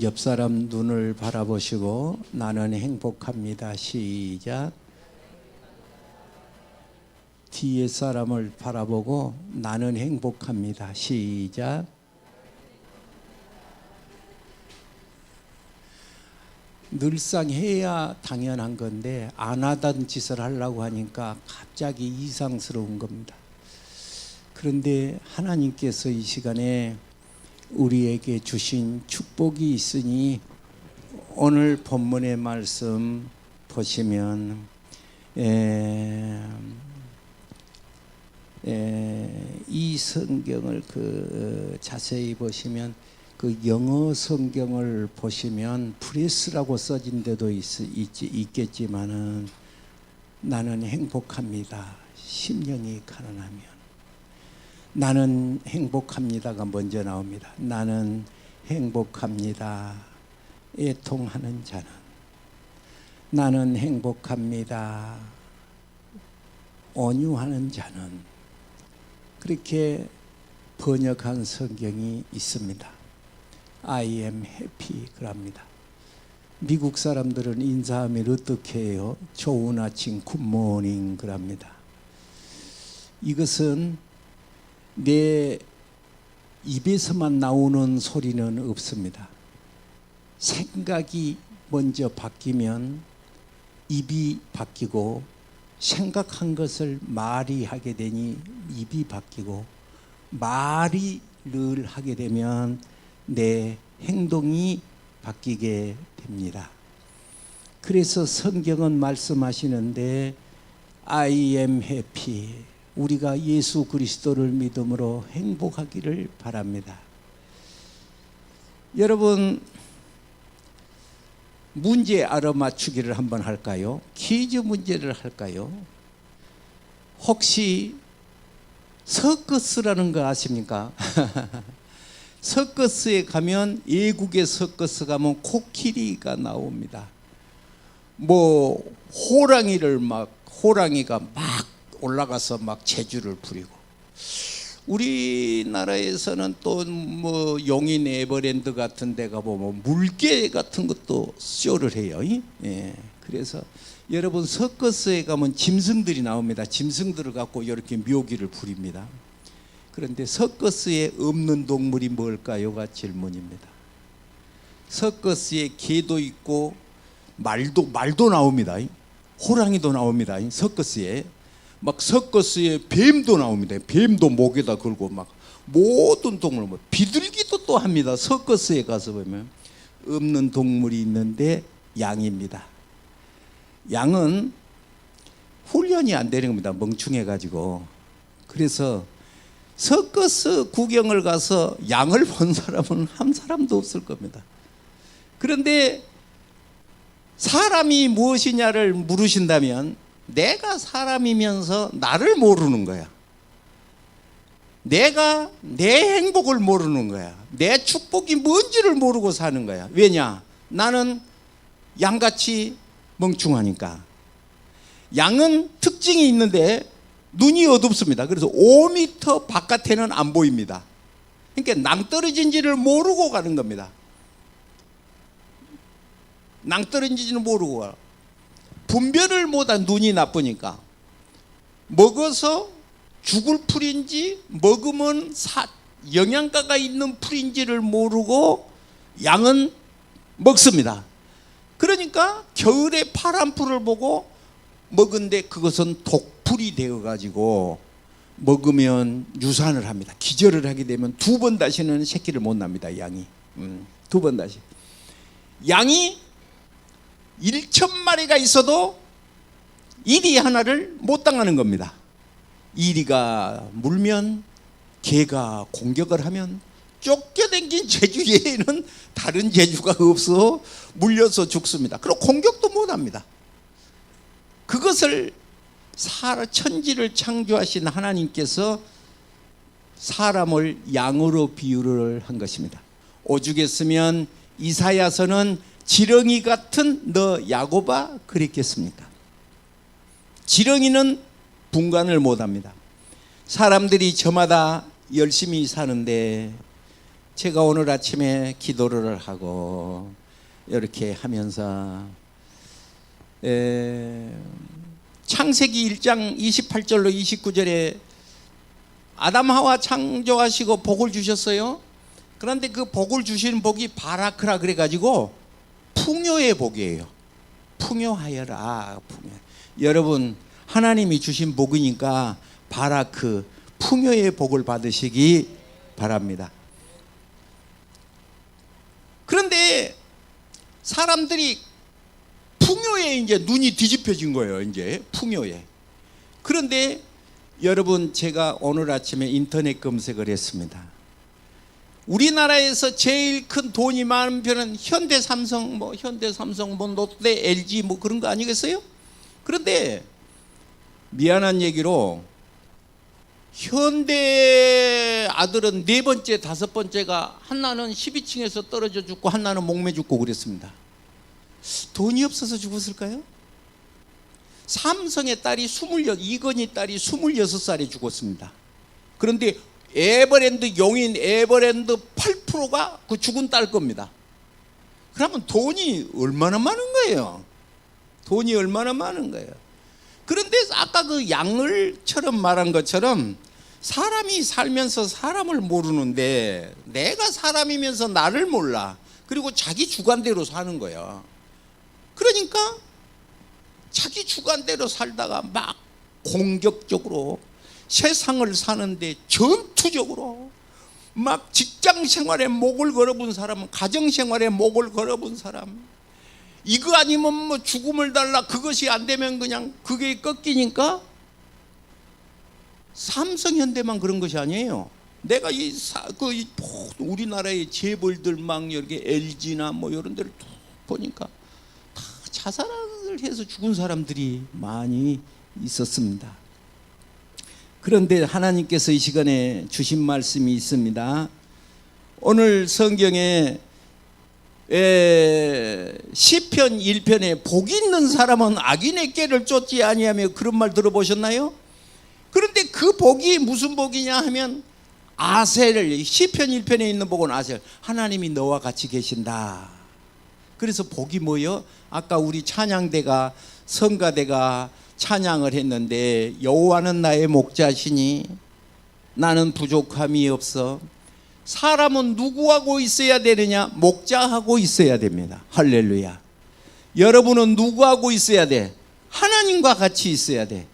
옆 사람 눈을 바라보시고 나는 행복합니다. 시작. 뒤에 사람을 바라보고 나는 행복합니다. 시작. 늘상 해야 당연한 건데 안 하던 짓을 하려고 하니까 갑자기 이상스러운 겁니다. 그런데 하나님께서 이 시간에 우리에게 주신 축복이 있으니 오늘 본문의 말씀 보시면 이 성경을 자세히 보시면 그 영어 성경을 보시면 프레스라고 써진 데도 있겠지만은 나는 행복합니다. 심령이 가난하면 나는 행복합니다가 먼저 나옵니다. 나는 행복합니다. 애통하는 자는 나는 행복합니다. 온유하는 자는 그렇게 번역한 성경이 있습니다. I am happy 그럽니다. 미국 사람들은 인사하면 어떻게 해요? 좋은 아침 굿모닝 그럽니다. 이것은 내 입에서만 나오는 소리는 없습니다. 생각이 먼저 바뀌면 입이 바뀌고 생각한 것을 말이 하게 되니 입이 바뀌고 말이 늘 하게 되면 내 행동이 바뀌게 됩니다. 그래서 성경은 말씀하시는데 I am happy. 우리가 예수 그리스도를 믿음으로 행복하기를 바랍니다. 여러분 문제 알아맞추기를 한번 할까요? 퀴즈 문제를 할까요? 혹시 서커스라는 거 아십니까? 서커스에 가면 외국의 서커스 가면 코끼리가 나옵니다. 뭐 호랑이가 막 올라가서 막 재주를 부리고 우리나라에서는 또 뭐 용인 에버랜드 같은 데 가보면 물개 같은 것도 쇼를 해요. 예. 그래서 여러분 서커스에 가면 짐승들이 나옵니다. 짐승들을 갖고 이렇게 묘기를 부립니다. 그런데 서커스에 없는 동물이 뭘까요가 질문입니다. 서커스에 개도 있고 말도 나옵니다. 호랑이도 나옵니다. 서커스에 막 서커스에 뱀도 나옵니다. 뱀도 목에다 걸고 막 모든 동물 비둘기도 또 합니다. 서커스에 가서 보면 없는 동물이 있는데 양입니다. 양은 훈련이 안 되는 겁니다. 멍충해 가지고. 그래서 서커스 구경을 가서 양을 본 사람은 한 사람도 없을 겁니다. 그런데 사람이 무엇이냐를 물으신다면 내가 사람이면서 나를 모르는 거야. 내가 내 행복을 모르는 거야. 내 축복이 뭔지를 모르고 사는 거야. 왜냐? 나는 양같이 멍충하니까. 양은 특징이 있는데 눈이 어둡습니다. 그래서 5m 바깥에는 안 보입니다. 그러니까 낭떠러진지를 모르고 가는 겁니다. 낭떠러진지는 모르고 가. 분별을 못한 눈이 나쁘니까 먹어서 죽을 풀인지 먹으면 영양가가 있는 풀인지를 모르고 양은 먹습니다. 그러니까 겨울에 파란 풀을 보고 먹은데 그것은 독풀이 되어 가지고 먹으면 유산을 합니다. 기절을 하게 되면 2번 다시는 새끼를 못 납니다. 양이 2번 다시. 양이 1,000마리가 있어도 이리 하나를 못 당하는 겁니다. 이리가 물면 개가 공격을 하면 쫓겨댕긴 제주 외에는 다른 제주가 없어 물려서 죽습니다. 그리고 공격도 못합니다. 그것을 천지를 창조하신 하나님께서 사람을 양으로 비유를 한 것입니다. 오죽에 쓰면 이사야서는 지렁이 같은 너 야곱아 그랬겠습니까? 지렁이는 분간을 못합니다. 사람들이 저마다 열심히 사는데 제가 오늘 아침에 기도를 하고 이렇게 하면서 창세기 1장 28절로 29절에 아담 하와 창조하시고 복을 주셨어요. 그런데 그 복을 주시는 복이 바라크라 그래가지고 풍요의 복이에요. 풍요하여라. 여러분 하나님이 주신 복이니까 바라크 풍요의 복을 받으시기 바랍니다. 그런데 사람들이 풍요에 이제 눈이 뒤집혀진 거예요. 이제 풍요에. 그런데 여러분 제가 오늘 아침에 인터넷 검색을 했습니다. 우리나라에서 제일 큰 돈이 많은 편은 현대삼성, 롯데, LG 뭐 그런 거 아니겠어요? 그런데 미안한 얘기로 현대 아들은 네 번째, 다섯 번째가 하나는 12층에서 떨어져 죽고 하나는 목매 죽고 그랬습니다. 돈이 없어서 죽었을까요? 삼성의 딸이 이건희 딸이 26살에 죽었습니다. 그런데 용인 에버랜드 8%가 그 죽은 딸 겁니다. 그러면 돈이 얼마나 많은 거예요? 돈이 얼마나 많은 거예요? 그런데 아까 그 양을처럼 말한 것처럼 사람이 살면서 사람을 모르는데 내가 사람이면서 나를 몰라. 그리고 자기 주관대로 사는 거예요. 그러니까 자기 주관대로 살다가 막 공격적으로 세상을 사는데 전투적으로 막 직장 생활에 목을 걸어본 사람은 가정 생활에 목을 걸어본 사람, 이거 아니면 뭐 죽음을 달라, 그것이 안 되면 그냥 그게 꺾이니까. 삼성현대만 그런 것이 아니에요. 내가 우리나라의 재벌들 막 이렇게 LG나 뭐 이런 데를 보니까 다 자살을 해서 죽은 사람들이 많이 있었습니다. 그런데 하나님께서 이 시간에 주신 말씀이 있습니다. 오늘 성경에 시편 1편에 복 있는 사람은 악인의 꾀를 쫓지 아니하며 그런 말 들어보셨나요? 그런데 그 복이 무슨 복이냐 하면 아셀, 시편 1편에 있는 복은 아셀, 하나님이 너와 같이 계신다. 그래서 복이 뭐예요? 아까 우리 찬양대가 성가대가 찬양을 했는데 여호와는 나의 목자시니 나는 부족함이 없어. 사람은 누구하고 있어야 되느냐? 목자하고 있어야 됩니다. 할렐루야. 여러분은 누구하고 있어야 돼? 하나님과 같이 있어야 돼.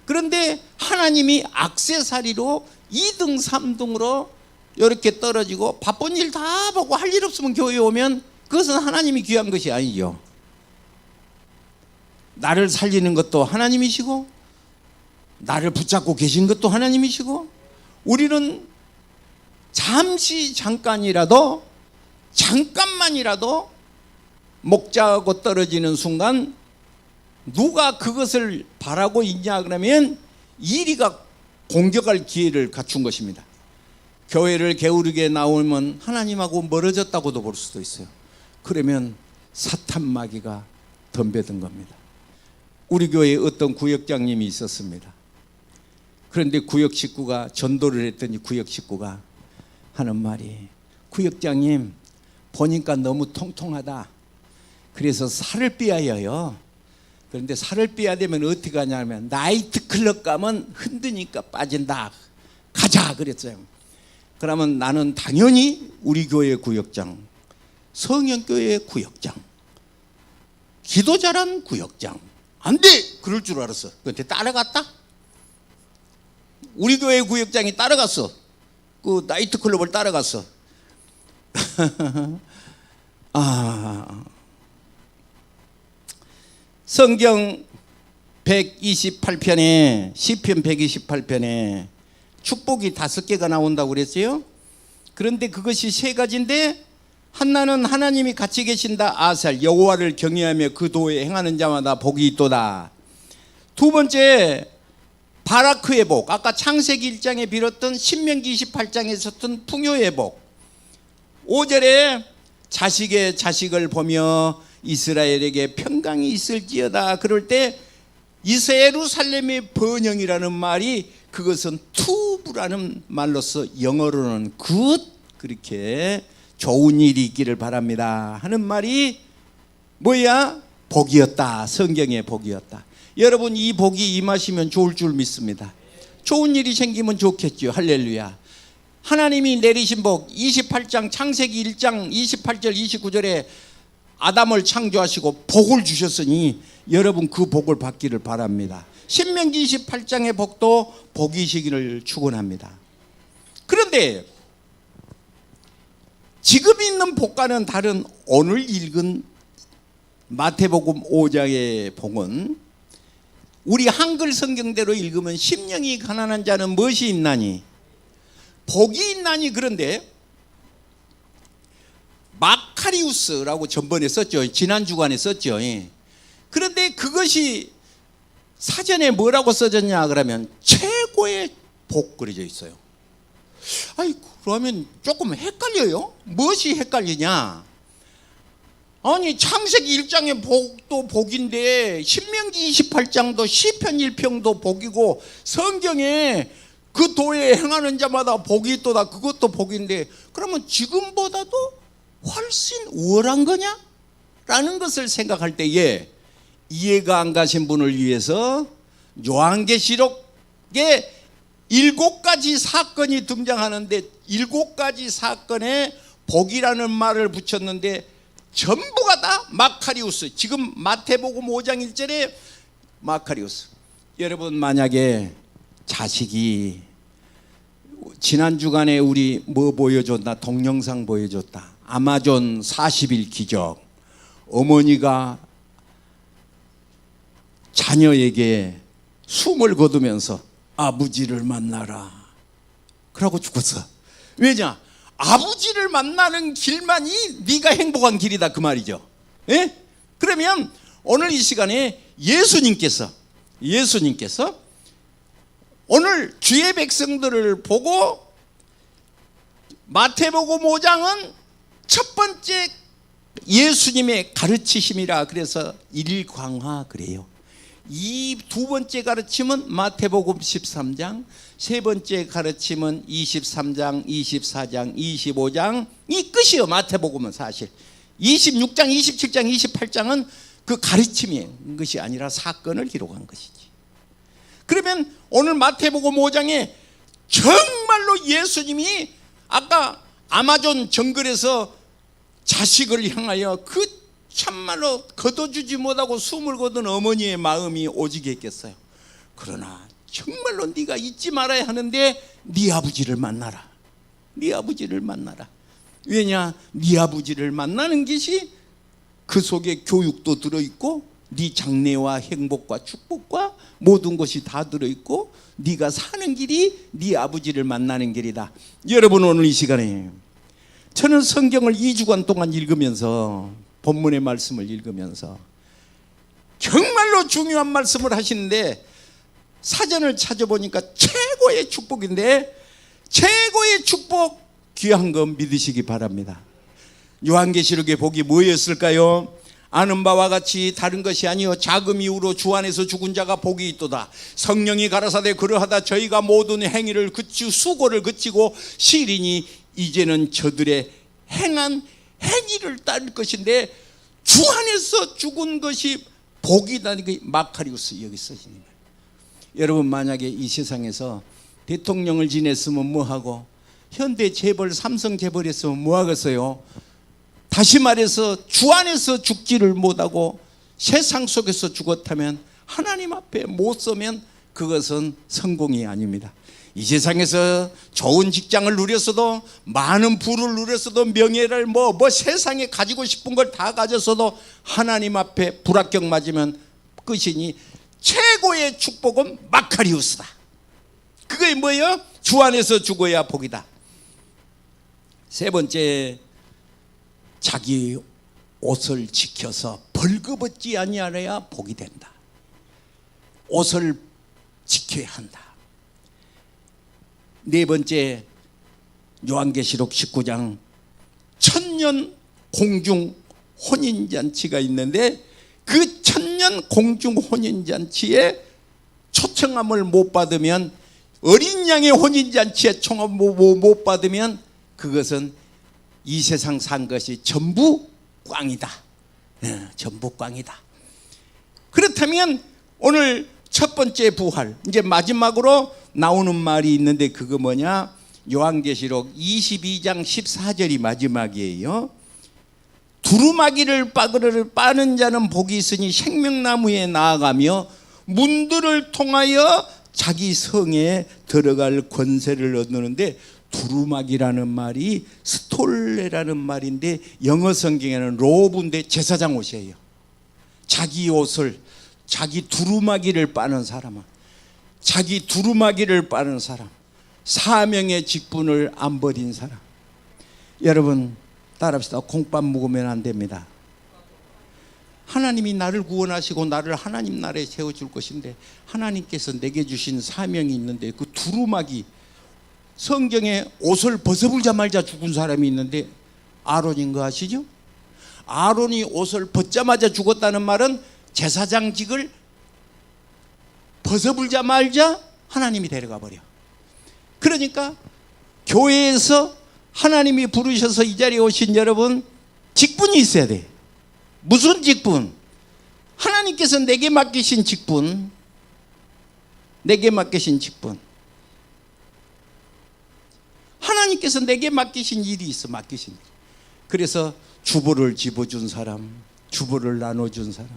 그런데 하나님이 악세사리로 2등 3등으로 이렇게 떨어지고 바쁜 일 다 보고 할 일 없으면 교회에 오면 그것은 하나님이 귀한 것이 아니죠. 나를 살리는 것도 하나님이시고 나를 붙잡고 계신 것도 하나님이시고, 우리는 잠깐만이라도 목자하고 떨어지는 순간 누가 그것을 바라고 있냐 그러면 이리가 공격할 기회를 갖춘 것입니다. 교회를 게으르게 나오면 하나님하고 멀어졌다고도 볼 수도 있어요. 그러면 사탄 마귀가 덤벼든 겁니다. 우리 교회에 어떤 구역장님이 있었습니다. 그런데 구역 식구가 전도를 했더니 구역 식구가 하는 말이, 구역장님 보니까 너무 통통하다. 그래서 살을 빼야요. 그런데 살을 빼야 되면 어떻게 하냐면 나이트클럽 가면 흔드니까 빠진다. 가자 그랬어요. 그러면 나는 당연히 우리 교회 구역장, 성현교회 구역장, 기도 잘한 구역장, 안 돼! 그럴 줄 알았어. 그런데 따라갔다? 우리 교회 구역장이 따라갔어. 그 나이트클럽을 따라갔어. 성경 128편에 시편 128편에 축복이 5개가 나온다고 그랬어요. 그런데 그것이 3가지인데, 하나는 하나님이 같이 계신다, 아살, 여호와를 경외하며 그 도에 행하는 자마다 복이 있도다. 2번째 바라크의 복, 아까 창세기 1장에 빌었던 신명기 28장에 있었던 풍요의 복. 5절에 자식의 자식을 보며 이스라엘에게 평강이 있을지어다. 그럴 때 이스라엘루살렘의 번영이라는 말이, 그것은 투브라는 말로서 영어로는 굿 그렇게 좋은 일이 있기를 바랍니다 하는 말이 뭐야? 복이었다. 성경의 복이었다. 여러분, 이 복이 임하시면 좋을 줄 믿습니다. 좋은 일이 생기면 좋겠죠. 할렐루야. 하나님이 내리신 복, 28장 창세기 1장 28절 29절에 아담을 창조하시고 복을 주셨으니 여러분 그 복을 받기를 바랍니다. 신명기 28장의 복도 복이시기를 축원합니다. 그런데 지금 있는 복과는 다른 오늘 읽은 마태복음 5장의 복은 우리 한글 성경대로 읽으면 심령이 가난한 자는 무엇이 있나니? 복이 있나니. 그런데 마카리우스라고 전번에 썼죠. 지난 주간에 썼죠. 그런데 그것이 사전에 뭐라고 써졌냐 그러면 최고의 복 그려져 있어요. 아이, 그러면 조금 헷갈려요. 무엇이 헷갈리냐? 아니, 창세기 1장의 복도 복인데 신명기 28장도 시편 1편도 복이고 성경에 그 도에 행하는 자마다 복이 있도다. 그것도 복인데 그러면 지금보다도 훨씬 우월한 거냐? 라는 것을 생각할 때에 이해가 안 가신 분을 위해서 요한계시록에 7가지 사건이 등장하는데 7가지 사건에 복이라는 말을 붙였는데 전부가 다 마카리우스. 지금 마태복음 5장 1절에 마카리우스. 여러분, 만약에 자식이 지난 주간에 우리 뭐 보여줬나? 동영상 보여줬다. 아마존 40일 기적. 어머니가 자녀에게 숨을 거두면서 아버지를 만나라 그러고 죽었어. 왜냐? 아버지를 만나는 길만이 네가 행복한 길이다 그 말이죠. 예? 그러면 오늘 이 시간에 예수님께서 오늘 주의 백성들을 보고 마태복음 5장은 첫 번째 예수님의 가르치심이라 그래서 일광화 그래요. 이 두 번째 가르침은 마태복음 13장, 세 번째 가르침은 23장, 24장, 25장 이 끝이요. 마태복음은 사실 26장, 27장, 28장은 그 가르침인 것이 아니라 사건을 기록한 것이지. 그러면 오늘 마태복음 5장에 정말로 예수님이 아까 아마존 정글에서 자식을 향하여 그 참말로 거둬주지 못하고 숨을 거둔 어머니의 마음이 오지겠겠어요. 그러나 정말로 네가 잊지 말아야 하는데 네 아버지를 만나라. 네 아버지를 만나라. 왜냐? 네 아버지를 만나는 것이 그 속에 교육도 들어있고 네 장래와 행복과 축복과 모든 것이 다 들어있고 네가 사는 길이 네 아버지를 만나는 길이다. 여러분, 오늘 이 시간에 저는 성경을 2주간 동안 읽으면서 본문의 말씀을 읽으면서 정말로 중요한 말씀을 하시는데 사전을 찾아보니까 최고의 축복인데 최고의 축복 귀한 거 믿으시기 바랍니다. 요한계시록의 복이 뭐였을까요? 아는 바와 같이 다른 것이 아니요 자금 이후로 주 안에서 죽은 자가 복이 있도다. 성령이 가라사대 그러하다 저희가 모든 행위를 그치 수고를 그치고 시리니 이제는 저들의 행한 행위를 따를 것인데 주 안에서 죽은 것이 복이다. 마카리우스 여기 써진 거예요. 여러분, 만약에 이 세상에서 대통령을 지냈으면 뭐하고 현대 재벌 삼성 재벌했으면 뭐하겠어요? 다시 말해서 주 안에서 죽지를 못하고 세상 속에서 죽었다면 하나님 앞에 못 서면 그것은 성공이 아닙니다. 이 세상에서 좋은 직장을 누렸어도 많은 부를 누렸어도 명예를 뭐 세상에 가지고 싶은 걸 다 가졌어도 하나님 앞에 불합격 맞으면 끝이니 최고의 축복은 마카리우스다. 그게 뭐예요? 주 안에서 죽어야 복이다. 세 번째, 자기 옷을 지켜서 벌거벗지 아니하여야 복이 된다. 옷을 지켜야 한다. 네 번째, 요한계시록 19장 천년 공중 혼인잔치가 있는데 그 천년 공중 혼인잔치에 초청함을 못 받으면 어린 양의 혼인잔치에 청함 못 받으면 그것은 이 세상 산 것이 전부 꽝이다. 전부 꽝이다. 그렇다면 오늘 첫 번째 부활, 이제 마지막으로 나오는 말이 있는데 그거 뭐냐? 요한계시록 22장 14절이 마지막이에요. 두루마기를 빠는 자는 복이 있으니 생명나무에 나아가며 문들을 통하여 자기 성에 들어갈 권세를 얻는데, 두루마기라는 말이 스톨레라는 말인데 영어 성경에는 로브인데 제사장 옷이에요. 자기 옷을, 자기 두루마기를 빠는 사람은, 자기 두루마기를 빠는 사람, 사명의 직분을 안 버린 사람. 여러분 따라합시다. 콩밥 먹으면 안 됩니다. 하나님이 나를 구원하시고 나를 하나님 나라에 세워줄 것인데, 하나님께서 내게 주신 사명이 있는데, 그 두루마기, 성경에 옷을 벗어보자마자 죽은 사람이 있는데 아론인 거 아시죠? 아론이 옷을 벗자마자 죽었다는 말은 제사장직을 벗어보자마자 하나님이 데려가 버려. 그러니까 교회에서 하나님이 부르셔서 이 자리에 오신 여러분, 직분이 있어야 돼. 무슨 직분? 하나님께서 내게 맡기신 직분, 내게 맡기신 직분. 하나님께서 내게 맡기신 일이 있어. 맡기신 일. 그래서 주보를 집어준 사람, 주보를 나눠준 사람,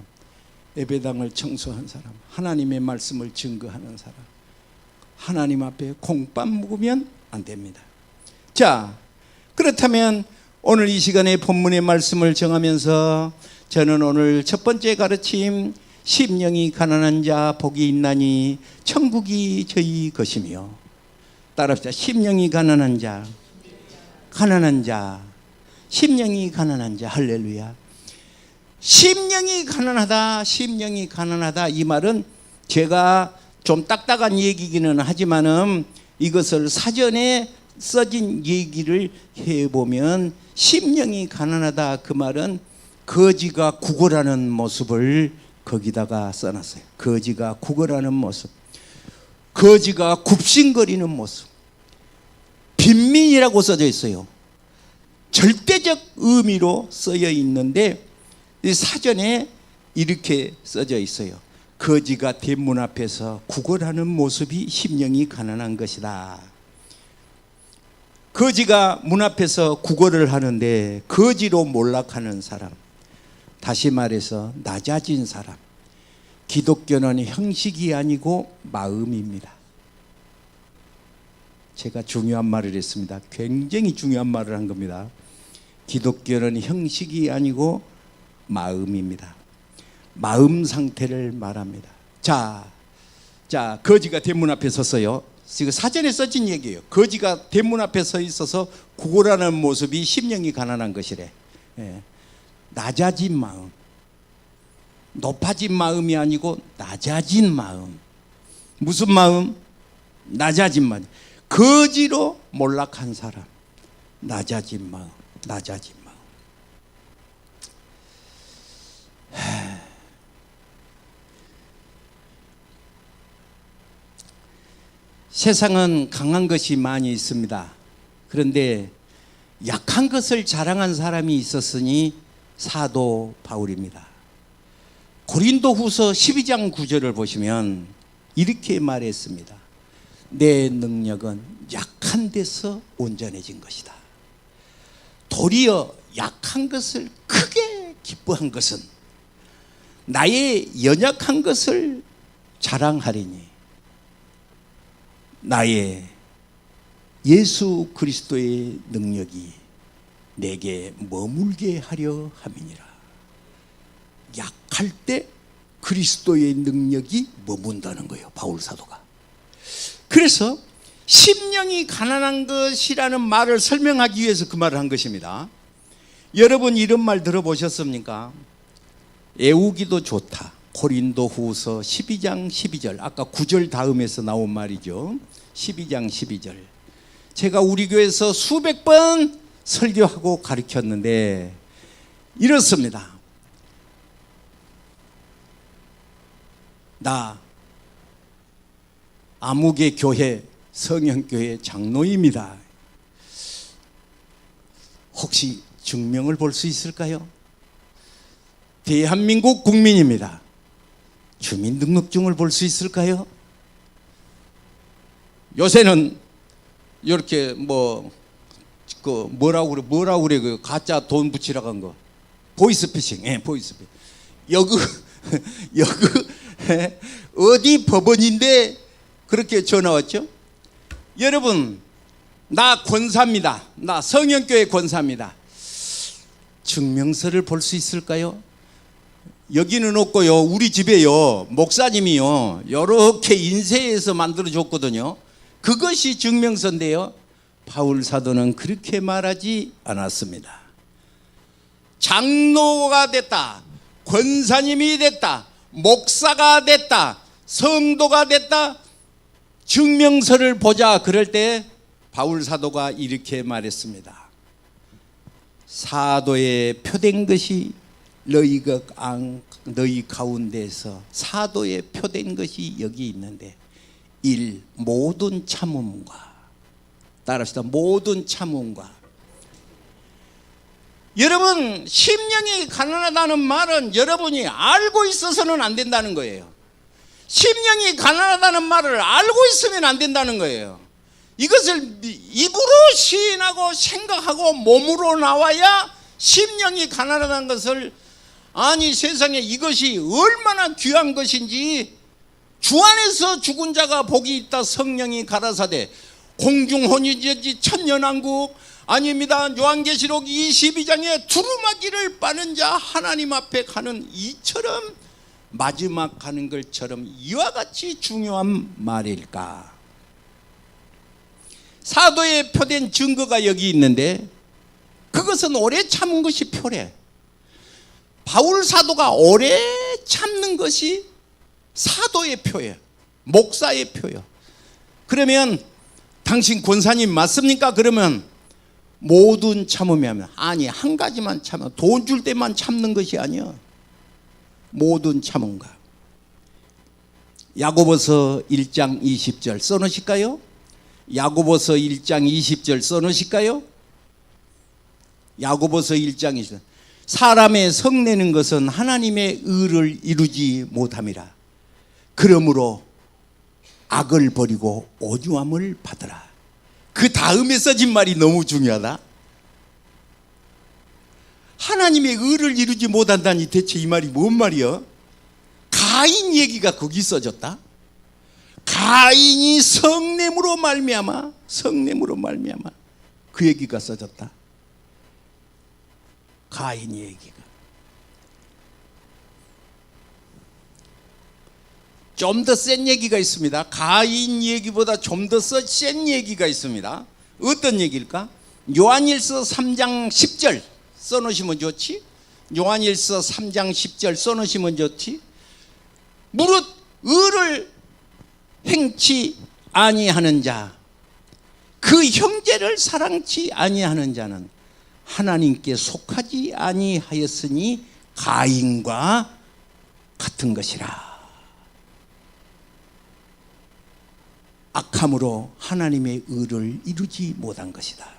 예배당을 청소한 사람, 하나님의 말씀을 증거하는 사람, 하나님 앞에 콩밥 먹으면 안 됩니다. 자, 그렇다면 오늘 이 시간에 본문의 말씀을 정하면서 저는 오늘 첫 번째 가르침, 심령이 가난한 자 복이 있나니 천국이 저희 것이며, 따라합시다. 심령이 가난한 자, 가난한 자, 심령이 가난한 자. 할렐루야. 심령이 가난하다, 심령이 가난하다. 이 말은 제가 좀 딱딱한 얘기기는 하지만은 이것을 사전에 써진 얘기를 해보면, 심령이 가난하다 그 말은 거지가 구걸하는 모습을 거기다가 써놨어요. 거지가 구걸하는 모습, 거지가 굽신거리는 모습, 빈민이라고 써져 있어요. 절대적 의미로 쓰여 있는데 사전에 이렇게 써져 있어요. 거지가 대문 앞에서 구걸하는 모습이 심령이 가난한 것이다. 거지가 문 앞에서 구걸을 하는데 거지로 몰락하는 사람, 다시 말해서 낮아진 사람. 기독교는 형식이 아니고 마음입니다. 제가 중요한 말을 했습니다. 굉장히 중요한 말을 한 겁니다. 기독교는 형식이 아니고 마음입니다. 마음 상태를 말합니다. 자, 거지가 대문 앞에 섰어요. 지금 사전에 써진 얘기예요. 거지가 대문 앞에 서 있어서 구걸하는 모습이 심령이 가난한 것이래. 낮아진 마음, 높아진 마음이 아니고 낮아진 마음. 무슨 마음? 낮아진 마음. 거지로 몰락한 사람, 낮아진 마음, 낮아진 마음. 세상은 강한 것이 많이 있습니다. 그런데 약한 것을 자랑한 사람이 있었으니 사도 바울입니다. 고린도후서 12장 9절을 보시면 이렇게 말했습니다. 내 능력은 약한 데서 온전해진 것이다. 도리어 약한 것을 크게 기뻐한 것은 나의 연약한 것을 자랑하리니 나의 예수 그리스도의 능력이 내게 머물게 하려 함이니라. 약할 때 그리스도의 능력이 머문다는 거예요, 바울 사도가. 그래서 심령이 가난한 것이라는 말을 설명하기 위해서 그 말을 한 것입니다. 여러분 이런 말 들어보셨습니까? 애우기도 좋다. 고린도후서 12장 12절, 아까 9절 다음에서 나온 말이죠. 12장 12절. 제가 우리 교회에서 수백 번 설교하고 가르쳤는데 이렇습니다. 나 아무개 교회 성형교회 장로입니다. 혹시 증명을 볼 수 있을까요? 대한민국 국민입니다. 주민등록증을 볼 수 있을까요? 요새는 이렇게 뭐라고 그래 그 가짜 돈 붙이라고 한 거, 보이스피싱, 보이스피싱. 여기 어디 법원인데 그렇게 전화 왔죠? 여러분, 나 권사입니다. 나 성령교회 권사입니다. 증명서를 볼 수 있을까요? 여기는 없고요. 우리 집에요, 목사님이요, 이렇게 인쇄해서 만들어 줬거든요. 그것이 증명서인데요, 바울 사도는 그렇게 말하지 않았습니다. 장로가 됐다, 권사님이 됐다, 목사가 됐다, 성도가 됐다, 증명서를 보자. 그럴 때 바울 사도가 이렇게 말했습니다. 사도에 표된 것이 너희 가운데서 사도에 표된 것이 여기 있는데 1. 모든 참음과, 따라합시다. 모든 참음과. 여러분, 심령이 가난하다는 말은 여러분이 알고 있어서는 안 된다는 거예요. 심령이 가난하다는 말을 알고 있으면 안 된다는 거예요. 이것을 입으로 시인하고 생각하고 몸으로 나와야 심령이 가난하다는 것을, 아니 세상에 이것이 얼마나 귀한 것인지, 주 안에서 죽은 자가 복이 있다 성령이 가라사대 공중혼인지 천년왕국 아닙니다. 요한계시록 22장에 두루마기를 빠는 자 하나님 앞에 가는 이처럼 마지막 가는 것처럼 이와 같이 중요한 말일까? 사도에 표된 증거가 여기 있는데 그것은 오래 참은 것이 표래. 바울 사도가 오래 참는 것이 사도의 표예요. 목사의 표예요. 그러면 당신 권사님 맞습니까? 그러면 모든 참으면, 아니 한 가지만 참아, 돈 줄 때만 참는 것이 아니야. 모든 참음과. 야고보서 1장 20절 써놓으실까요? 야고보서 1장 20절 써놓으실까요? 야고보서 1장 20절. 사람의 성내는 것은 하나님의 의를 이루지 못함이라. 그러므로 악을 버리고 온유함을 받으라. 그 다음에 써진 말이 너무 중요하다. 하나님의 의를 이루지 못한다니 대체 이 말이 뭔 말이야? 가인 얘기가 거기 써졌다. 가인이 성냄으로 말미암아 그 얘기가 써졌다. 가인 얘기가. 좀 더 센 얘기가 있습니다. 가인 얘기보다 좀 더 센 얘기가 있습니다. 어떤 얘기일까? 요한일서 3장 10절 써놓으시면 좋지. 요한일서 3장 10절 써놓으시면 좋지. 무릇 의를 행치 아니하는 자, 그 형제를 사랑치 아니하는 자는 하나님께 속하지 아니하였으니 가인과 같은 것이라. 악함으로 하나님의 의를 이루지 못한 것이다.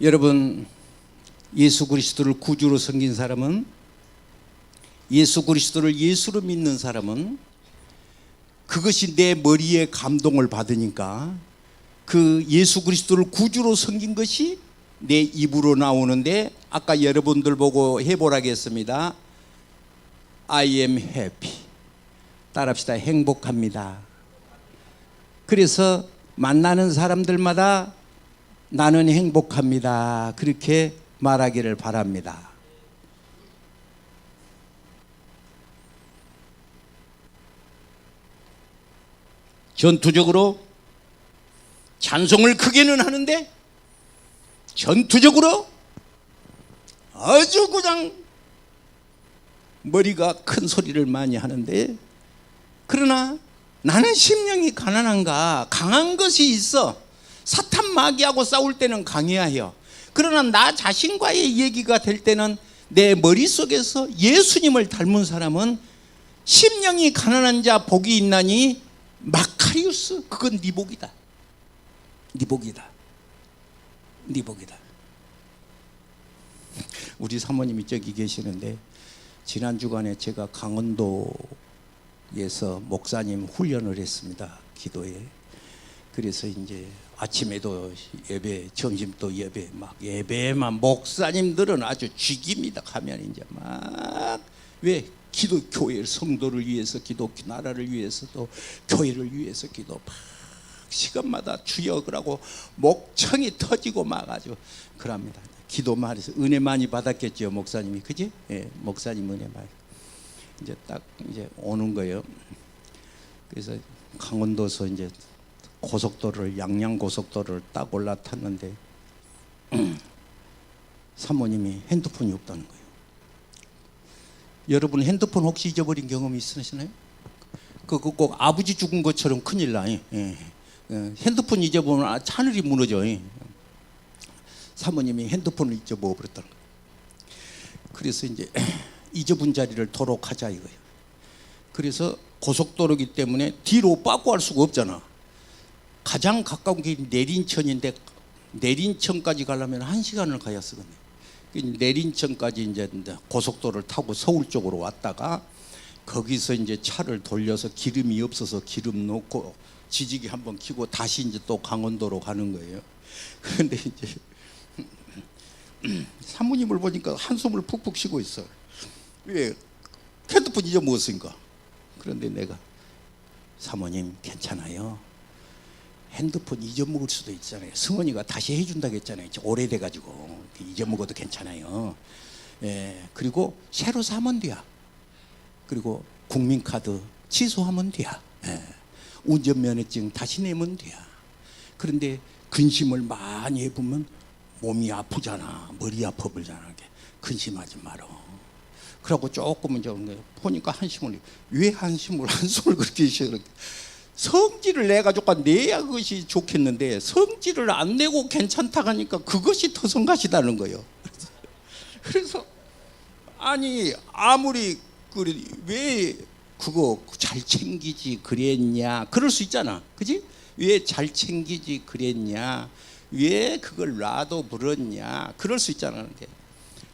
여러분, 예수 그리스도를 구주로 섬긴 사람은, 예수 그리스도를 예수로 믿는 사람은 그것이 내 머리에 감동을 받으니까 그 예수 그리스도를 구주로 섬긴 것이 내 입으로 나오는데, 아까 여러분들 보고 해보라겠습니다. I am happy. 따라합시다. 행복합니다. 그래서 만나는 사람들마다 나는 행복합니다. 그렇게 말하기를 바랍니다. 전투적으로 찬송을 크게는 하는데 전투적으로 아주 그냥 머리가 큰 소리를 많이 하는데, 그러나 나는 심령이 가난한가? 강한 것이 있어. 사탄 마귀하고 싸울 때는 강해야 해요. 그러나 나 자신과의 얘기가 될 때는 내 머릿속에서 예수님을 닮은 사람은 심령이 가난한 자 복이 있나니 마카리우스, 그건 네 복이다. 네 복이다. 네 복이다. 우리 사모님이 저기 계시는데 지난 주간에 제가 강원도에서 목사님 훈련을 했습니다. 기도에. 그래서 이제 아침에도 예배, 점심도 예배, 막 예배만, 목사님들은 아주 죽입니다. 가면 이제 막 왜 기도, 교회 성도를 위해서 기도, 나라를 위해서 또 교회를 위해서 기도, 막 시간마다 주여 그러고 목청이 터지고 막 아주 그럽니다. 기도만 해서 은혜 많이 받았겠죠, 목사님이. 그지? 예, 목사님 은혜 많이. 이제 딱 이제 오는 거예요. 그래서 강원도에서 이제 고속도로를, 양양 고속도로를 딱 올라탔는데 사모님이 핸드폰이 없다는 거예요. 여러분 핸드폰 혹시 잊어버린 경험이 있으시나요? 그거 꼭 아버지 죽은 것처럼 큰일 나. 예. 핸드폰 잊어보면 하늘이 무너져. 사모님이 핸드폰을 잊어버렸다는 거예요. 그래서 이제 잊어본 자리를 도록하자 이거예요. 그래서 고속도로기 때문에 뒤로 빠꾸 할 수가 없잖아. 가장 가까운 길이 내린천인데 내린천까지 가려면 1시간을 가야 쓰거든요. 내린천까지 이제 고속도로를 타고 서울 쪽으로 왔다가 거기서 이제 차를 돌려서 기름이 없어서 기름 넣고 지지기 한번 켜고 다시 이제 또 강원도로 가는 거예요. 그런데 이제 사모님을 보니까 한숨을 푹푹 쉬고 있어. 왜? 핸드폰 잊어먹었으니까. 그런데 내가 사모님 괜찮아요. 핸드폰 잊어먹을 수도 있잖아요. 승원이가 다시 해준다고 했잖아요. 오래돼가지고 잊어먹어도 괜찮아요. 예, 그리고 새로 사면 돼야. 그리고 국민카드 취소하면 돼야. 예, 운전면허증 다시 내면 돼야. 그런데 근심을 많이 해보면 몸이 아프잖아. 머리 아파 불잖아. 근심하지 마라. 그러고 조금 이제 보니까 한숨을, 왜 한숨을 그렇게 쉬어? 성질을 내가지고 내야 그것이 좋겠는데 성질을 안 내고 괜찮다 하니까 그것이 더 성가시다는 거예요. 그래서 아니 아무리 왜 그거 잘 챙기지 그랬냐, 그럴 수 있잖아. 그지? 왜 잘 챙기지 그랬냐, 왜 그걸 놔도 불었냐, 그럴 수 있잖아. 근데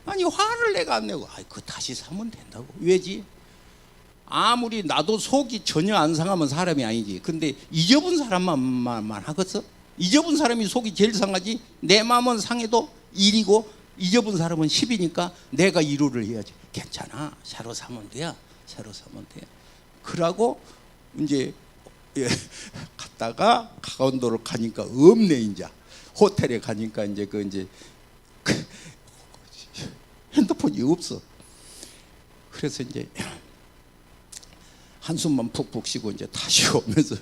아니 화를 내가 안 내고 그거 다시 사면 된다고. 왜지? 아무리 나도 속이 전혀 안 상하면 사람이 아니지. 근데 잊어본 사람만 하겠어? 잊어본 사람이 속이 제일 상하지. 내 마음은 상해도 1이고 잊어본 사람은 10이니까 내가 1호를 해야지. 괜찮아, 새로 사면 돼야. 새로 사면 돼. 그러고 이제 갔다가 강원도를 가니까 없네. 이제 호텔에 가니까 이제 핸드폰이 없어. 그래서 이제 한숨만 푹푹 쉬고 이제 다시 오면서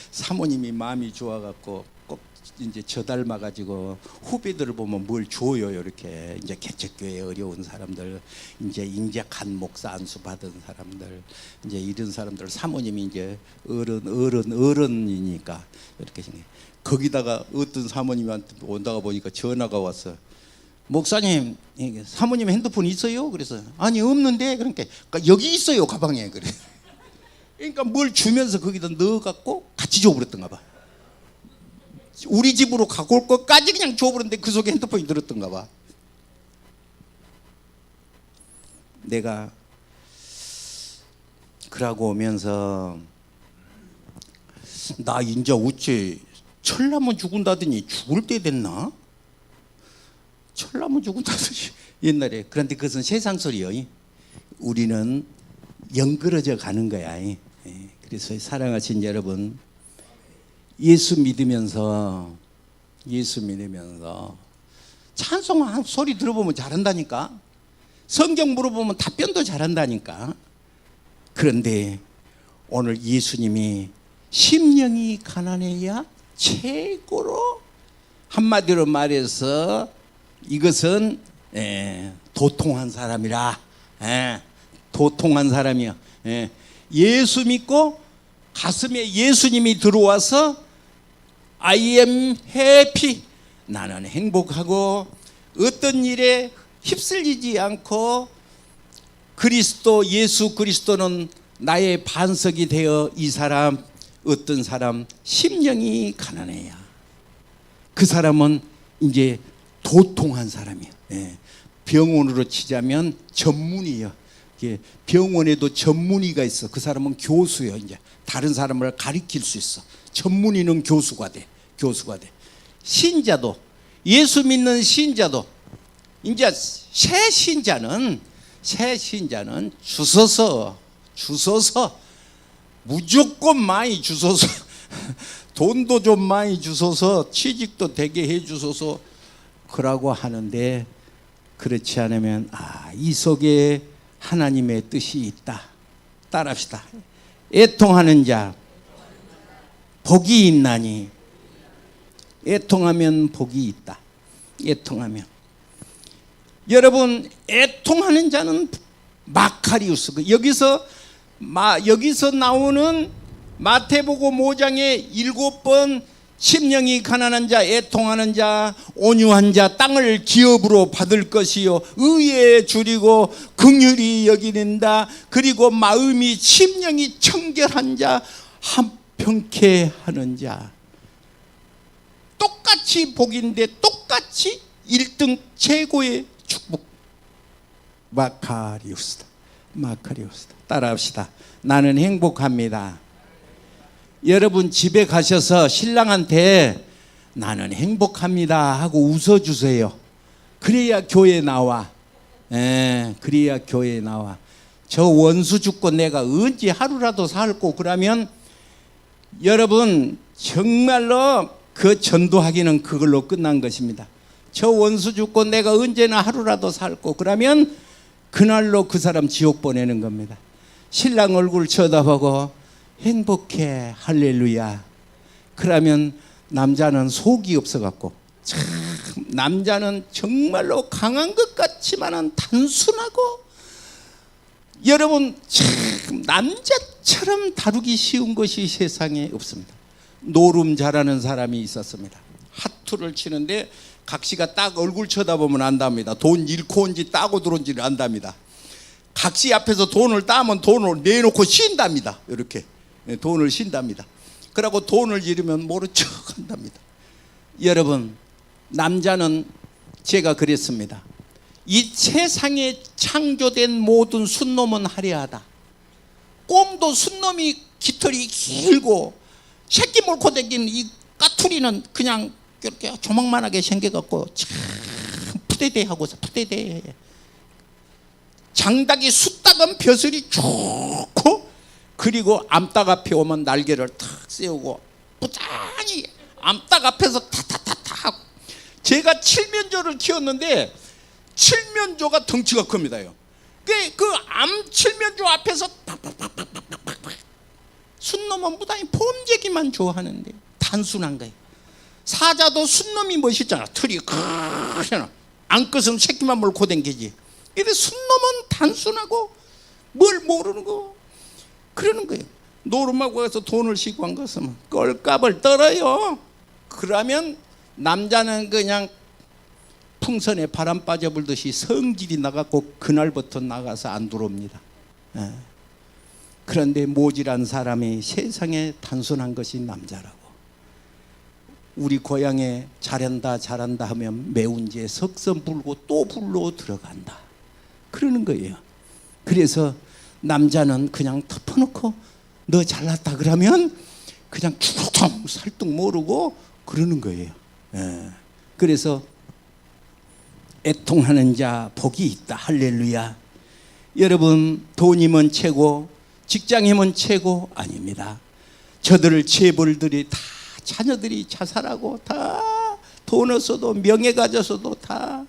사모님이 마음이 좋아갖고 꼭 이제 저 닮아가지고 후배들을 보면 뭘 줘요. 이렇게 이제 개척교회 어려운 사람들, 이제 인재한 목사 안수 받은 사람들, 이제 이런 사람들 사모님이 이제 어른이니까 이렇게 거기다가 어떤 사모님한테 온다가 보니까 전화가 왔어. 목사님, 사모님 핸드폰 있어요? 그래서 아니 없는데. 그러니까 여기 있어요, 가방에. 그래. 그러니까 뭘 주면서 거기다 넣어갖고 같이 줘버렸던가 봐. 우리 집으로 갖고 올 것까지 그냥 줘버렸는데 그 속에 핸드폰이 들었던가 봐. 내가 그러고 오면서 나 인자 어째 철나면 죽은다더니 죽을 때 됐나? 철나면 죽은다더니 옛날에. 그런데 그것은 세상 소리요. 우리는 영그러져 가는 거야. 그래서 사랑하신 여러분, 예수 믿으면서 찬송 한 소리 들어보면 잘한다니까. 성경 물어보면 답변도 잘한다니까. 그런데 오늘 예수님이 심령이 가난해야 최고로, 한마디로 말해서 이것은 도통한 사람이라. 도통한 사람이야. 예수 믿고 가슴에 예수님이 들어와서 I am happy, 나는 행복하고 어떤 일에 휩쓸리지 않고 그리스도, 예수 그리스도는 나의 반석이 되어 이 사람, 어떤 사람 심령이 가난해야 그 사람은 이제 도통한 사람이에요. 예. 병원으로 치자면 전문의요. 병원에도 전문의가 있어. 그 사람은 교수요. 이제 다른 사람을 가리킬 수 있어. 전문의는 교수가 돼. 교수가 돼. 신자도, 예수 믿는 신자도 이제 새 신자는 주소서 무조건 많이 주소서 돈도 좀 많이 주소서 취직도 되게 해 주소서 그러고 하는데, 그렇지 않으면 이 속에 하나님의 뜻이 있다. 따라합시다. 애통하는 자 복이 있나니. 애통하면 복이 있다. 애통하면. 여러분, 애통하는 자는 마카리우스. 여기서 나오는 마태복음 5장에 7번 심령이 가난한 자, 애통하는 자, 온유한 자, 땅을 기업으로 받을 것이요 의에 줄이고 긍휼히 여기는다. 그리고 마음이 심령이 청결한 자, 한평케 하는 자. 똑같이 복인데 똑같이 1등 최고의 축복. 마카리우스다. 따라합시다. 나는 행복합니다. 여러분 집에 가셔서 신랑한테 나는 행복합니다 하고 웃어주세요. 그래야 교회 나와. 그래야 교회 나와. 저 원수 죽고 내가 언제 하루라도 살고 그러면 여러분 정말로 그 전도하기는 그걸로 끝난 것입니다. 저 원수 죽고 내가 언제나 하루라도 살고 그러면 그날로 그 사람 지옥 보내는 겁니다. 신랑 얼굴 쳐다보고 행복해 할렐루야. 그러면 남자는 속이 없어갖고, 참 남자는 정말로 강한 것 같지만은 단순하고, 여러분 참 남자처럼 다루기 쉬운 것이 세상에 없습니다. 노름 잘하는 사람이 있었습니다. 하투를 치는데 각시가 딱 얼굴 쳐다보면 안답니다. 돈 잃고 온지 따고 들어온지를 안답니다. 각시 앞에서 돈을 따면 돈을 내놓고 쉰답니다. 이렇게 돈을 쉰답니다. 그러고 돈을 잃으면 모른 척 한답니다. 여러분, 남자는 제가 그랬습니다. 이 세상에 창조된 모든 순놈은 화려하다. 꼼도 순놈이 깃털이 길고 새끼 몰고 다니는 이 까투리는 그냥 이렇게 조망만하게 생겨갖고 참 푸대대하고서 푸대대. 장닭이 숫닭은 벼슬이 좋고, 그리고 암탉 앞에 오면 날개를 탁 세우고 부장히 암탉 앞에서 타타타타 하고. 제가 칠면조를 키웠는데 칠면조가 덩치가 큽니다. 그 칠면조 앞에서 팍팍팍팍팍팍. 순놈은 무당히 폼재기만 좋아하는데 단순한 거예요. 사자도 순놈이 멋있잖아. 털이 크잖아. 안것은 새끼만 몰고 댕기지. 이래 순놈은 단순하고 뭘 모르는 거 그러는 거예요. 노름하고 가서 돈을 싣고 한 것은 꼴값을 떨어요. 그러면 남자는 그냥 풍선에 바람 빠져 불듯이 성질이 나갖고 그날부터 나가서 안 들어옵니다. 그런데 모질한 사람이 세상에 단순한 것이 남자라고. 우리 고향에 잘한다 하면 매운지에 석선 불고 또 불러 들어간다 그러는 거예요. 그래서 남자는 그냥 덮어놓고 너 잘났다 그러면 그냥 죽어통 살뚝 모르고 그러는 거예요. 그래서 애통하는 자 복이 있다. 할렐루야. 여러분, 돈이면 최고, 직장이면 최고 아닙니다. 저들 재벌들이 다 자녀들이 자살하고 다 돈 없어도 명예 가져서도 다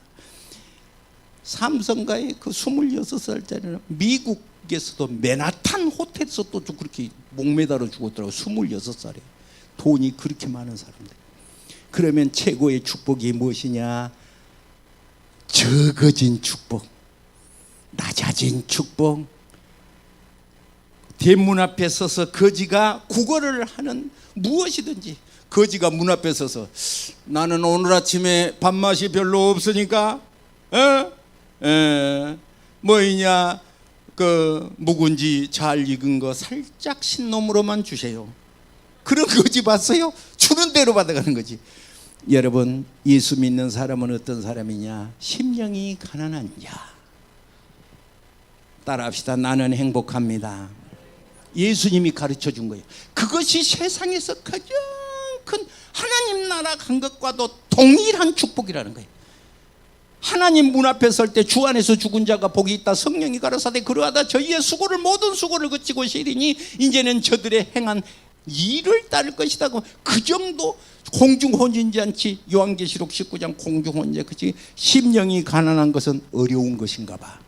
삼성가의 그 26살짜리는 미국에서도 맨하탄 호텔에서도 그렇게 목매달아 죽었더라고요. 26살에 돈이 그렇게 많은 사람들. 그러면 최고의 축복이 무엇이냐? 적어진 축복, 낮아진 축복. 대문 앞에 서서 거지가 구걸을 하는 무엇이든지, 거지가 문 앞에 서서 나는 오늘 아침에 밥맛이 별로 없으니까 뭐이냐 그 묵은지 잘 익은 거 살짝 신놈으로만 주세요. 그런 거지 봤어요? 주는 대로 받아가는 거지. 여러분, 예수 믿는 사람은 어떤 사람이냐? 심령이 가난한 자. 따라합시다. 나는 행복합니다. 예수님이 가르쳐 준 거예요. 그것이 세상에서 가장 큰 하나님 나라 간 것과도 동일한 축복이라는 거예요. 하나님 문 앞에 설 때 주 안에서 죽은 자가 복이 있다. 성령이 가라사대 그러하다 저희의 수고를 모든 수고를 그치고 시리니 이제는 저들의 행한 일을 따를 것이다. 그 정도 공중혼인잔치, 요한계시록 19장 공중혼인잔치. 그치? 심령이 가난한 것은 어려운 것인가 봐.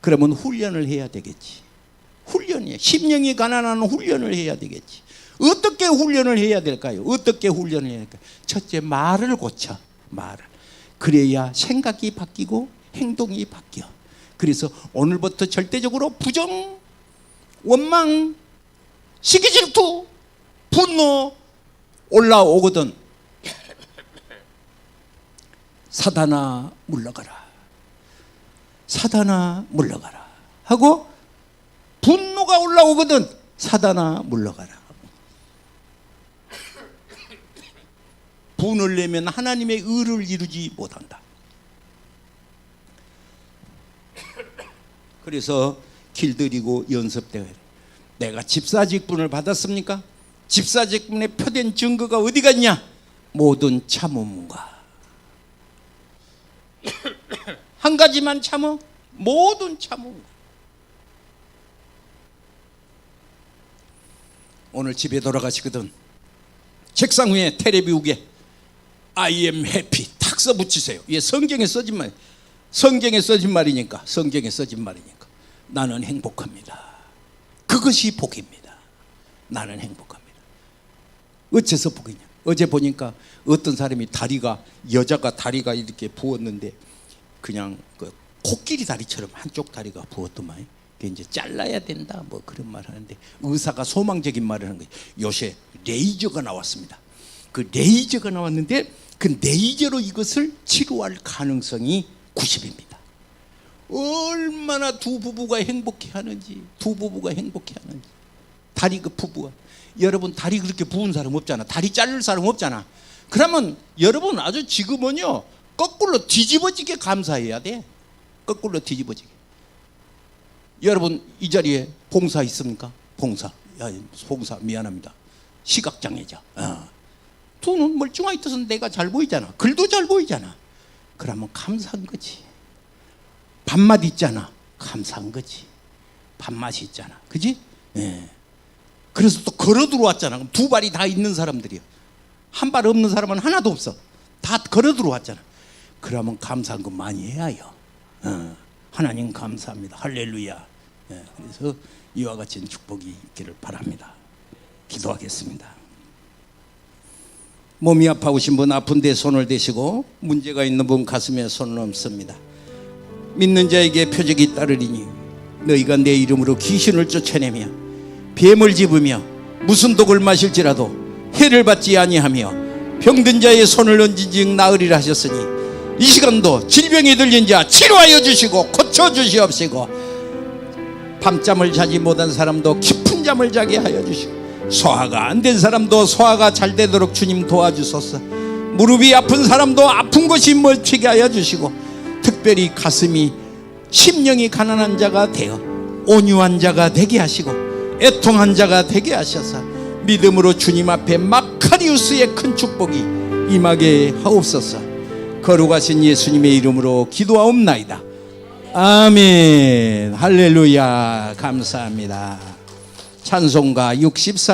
그러면 훈련을 해야 되겠지. 훈련이에요. 심령이 가난한 훈련을 해야 되겠지. 어떻게 훈련을 해야 될까요? 어떻게 훈련을 해야 될까요? 첫째, 말을 고쳐. 말을. 그래야 생각이 바뀌고 행동이 바뀌어. 그래서 오늘부터 절대적으로 부정, 원망, 시기 질투, 분노 올라오거든. 사단아 물러가라. 사단아 물러가라 하고 분노가 올라오거든. 사단아 물러가라. 분을 내면 하나님의 의를 이루지 못한다. 그래서 길들이고 연습되어야 돼. 내가 집사직분을 받았습니까? 집사직분에 표된 증거가 어디가 있냐? 모든 참음과 한 가지만 참어? 모든 참음. 오늘 집에 돌아가시거든. 책상 위에 테레비 위에 I am happy 탁 써붙이세요. 이게 성경에 써진 말, 성경에 써진 말이니까, 성경에 써진 말이니까. 나는 행복합니다. 그것이 복입니다. 나는 행복합니다. 어째서 복이냐? 어제 보니까 어떤 사람이 다리가, 여자가 다리가 이렇게 부었는데 그냥 그 코끼리 다리처럼 한쪽 다리가 부었더만. 그게 이제 잘라야 된다 뭐 그런 말 하는데 의사가 소망적인 말을 하는 거예요. 요새 레이저가 나왔습니다. 그 레이저가 나왔는데 그 레이저로 이것을 치료할 가능성이 90입니다. 얼마나 두 부부가 행복해하는지, 두 부부가 행복해하는지. 다리 그 부부가, 여러분 다리 그렇게 부은 사람 없잖아. 다리 자를 사람 없잖아. 그러면 여러분 아주 지금은요 거꾸로 뒤집어지게 감사해야 돼. 거꾸로 뒤집어지게. 여러분 이 자리에 봉사 있습니까? 봉사. 야, 봉사 미안합니다. 시각장애자. 두 눈 멀쩡하게 떠서 내가 잘 보이잖아. 글도 잘 보이잖아. 그러면 감사한 거지. 밥맛 있잖아. 감사한 거지. 밥맛이 있잖아. 그지? 예. 그래서 또 걸어 들어왔잖아. 그럼 두 발이 다 있는 사람들이요. 한 발 없는 사람은 하나도 없어. 다 걸어 들어왔잖아. 그러면 감사한 거 많이 해야요. 하나님 감사합니다. 할렐루야. 예. 그래서 이와 같은 축복이 있기를 바랍니다. 기도하겠습니다. 몸이 아파오신 분 아픈 데 손을 대시고 문제가 있는 분 가슴에 손을 얹습니다. 믿는 자에게 표적이 따르리니 너희가 내 이름으로 귀신을 쫓아내며 뱀을 집으며 무슨 독을 마실지라도 해를 받지 아니하며 병든 자의 손을 얹은즉 나으리라 하셨으니 이 시간도 질병이 들린 자 치료하여 주시고 고쳐주시옵시고 밤잠을 자지 못한 사람도 깊은 잠을 자게 하여 주시고 소화가 안 된 사람도 소화가 잘 되도록 주님 도와주소서. 무릎이 아픈 사람도 아픈 곳이 멈추게 하여 주시고 특별히 가슴이 심령이 가난한 자가 되어 온유한 자가 되게 하시고 애통한 자가 되게 하셔서 믿음으로 주님 앞에 마카리우스의 큰 축복이 임하게 하옵소서. 거룩하신 예수님의 이름으로 기도하옵나이다. 아멘. 할렐루야. 감사합니다. 찬송가 64